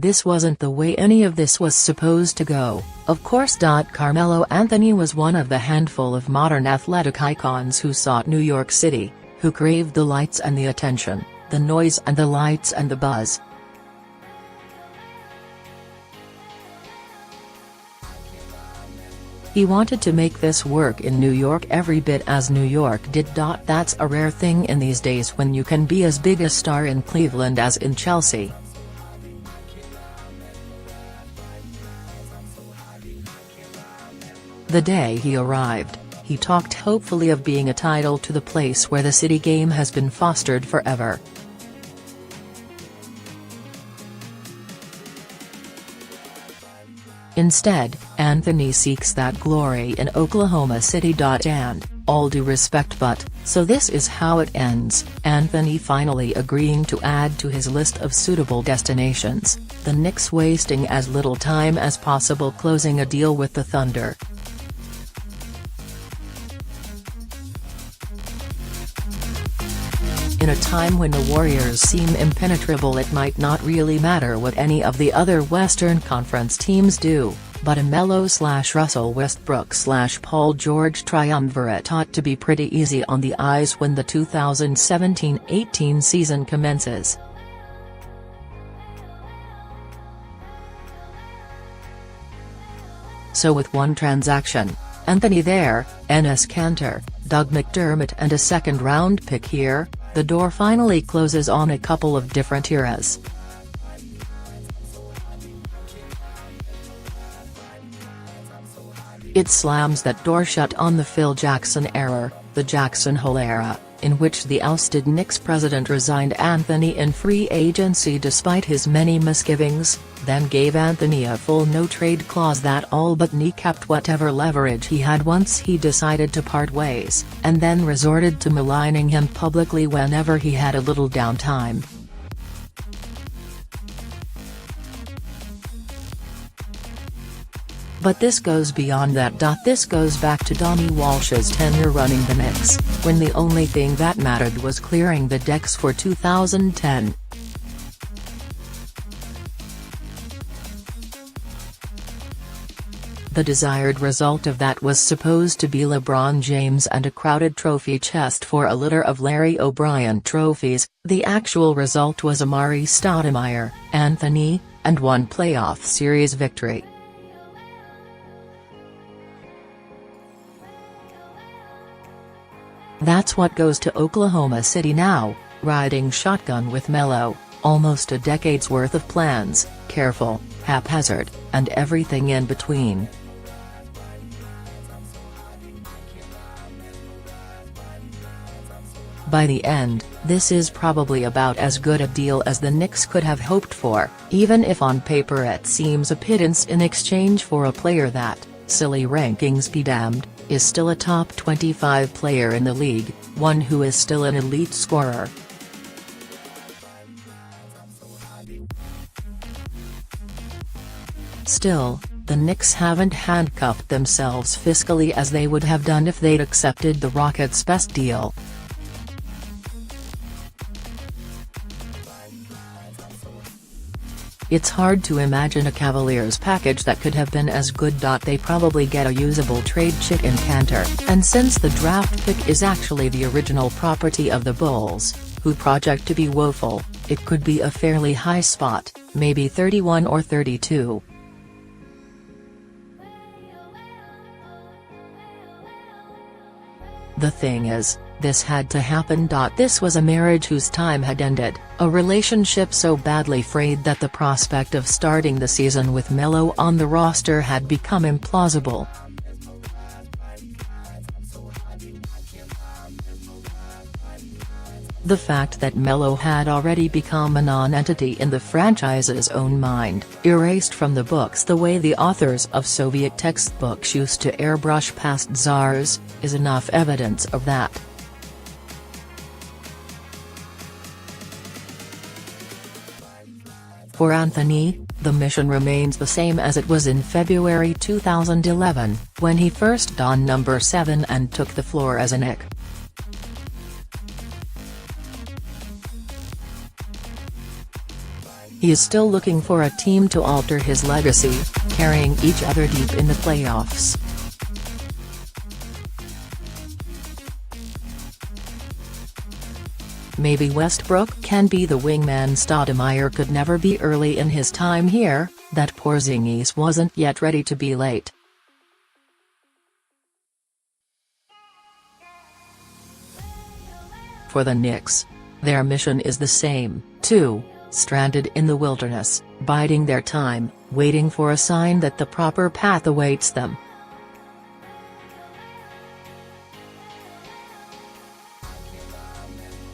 this wasn't the way any of this was supposed to go. Of course. Carmelo Anthony was one of the handful of modern athletic icons who sought New York City, who craved the lights and the attention, the noise and the lights and the buzz. He wanted to make this work in New York every bit as New York did. That's a rare thing in these days when you can be as big a star in Cleveland as in Chelsea. The day he arrived, he talked hopefully of being a title to the place where the city game has been fostered forever. Instead, Anthony seeks that glory in Oklahoma City.And, all due respect but, so this is how it ends, Anthony finally agreeing to add to his list of suitable destinations, the Knicks wasting as little time as possible closing a deal with the Thunder. In a time when the Warriors seem impenetrable, it might not really matter what any of the other Western Conference teams do, but a Melo/Russell Westbrook/Paul George triumvirate ought to be pretty easy on the eyes when the 2017-18 season commences. So with one transaction, Anthony there, Enes Kanter, Doug McDermott and a second-round pick here, the door finally closes on a couple of different eras. It slams that door shut on the Phil Jackson era, the Jackson Hole era, in which the ousted Knicks president resigned Anthony in free agency despite his many misgivings, then gave Anthony a full no-trade clause that all but kneecapped whatever leverage he had once he decided to part ways, and then resorted to maligning him publicly whenever he had a little downtime. But this goes beyond that. This goes back to Donnie Walsh's tenure running the Knicks, when the only thing that mattered was clearing the decks for 2010. The desired result of that was supposed to be LeBron James and a crowded trophy chest for a litter of Larry O'Brien trophies. The actual result was Amar'e Stoudemire, Anthony, and one playoff series victory. That's what goes to Oklahoma City now, riding shotgun with Melo, almost a decade's worth of plans, careful, haphazard, and everything in between. By the end, this is probably about as good a deal as the Knicks could have hoped for, even if on paper it seems a pittance in exchange for a player that, silly rankings be damned, is still a top 25 player in the league, one who is still an elite scorer. Still, the Knicks haven't handcuffed themselves fiscally as they would have done if they'd accepted the Rockets' best deal. It's hard to imagine a Cavaliers package that could have been as good. They probably get a usable trade chip in Kanter, and since the draft pick is actually the original property of the Bulls, who project to be woeful, it could be a fairly high spot, maybe 31 or 32. The thing is, this had to happen. This was a marriage whose time had ended, a relationship so badly frayed that the prospect of starting the season with Melo on the roster had become implausible. The fact that Melo had already become a non-entity in the franchise's own mind, erased from the books the way the authors of Soviet textbooks used to airbrush past czars, is enough evidence of that. For Anthony, the mission remains the same as it was in February 2011, when he first donned number 7 and took the floor as a Knick. He is still looking for a team to alter his legacy, carrying each other deep in the playoffs. Maybe Westbrook can be the wingman Stoudemire could never be early in his time here, that Porzingis wasn't yet ready to be late. For the Knicks, their mission is the same, too, stranded in the wilderness, biding their time, waiting for a sign that the proper path awaits them.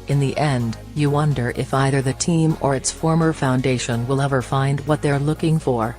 In the end, you wonder if either the team or its former foundation will ever find what they're looking for.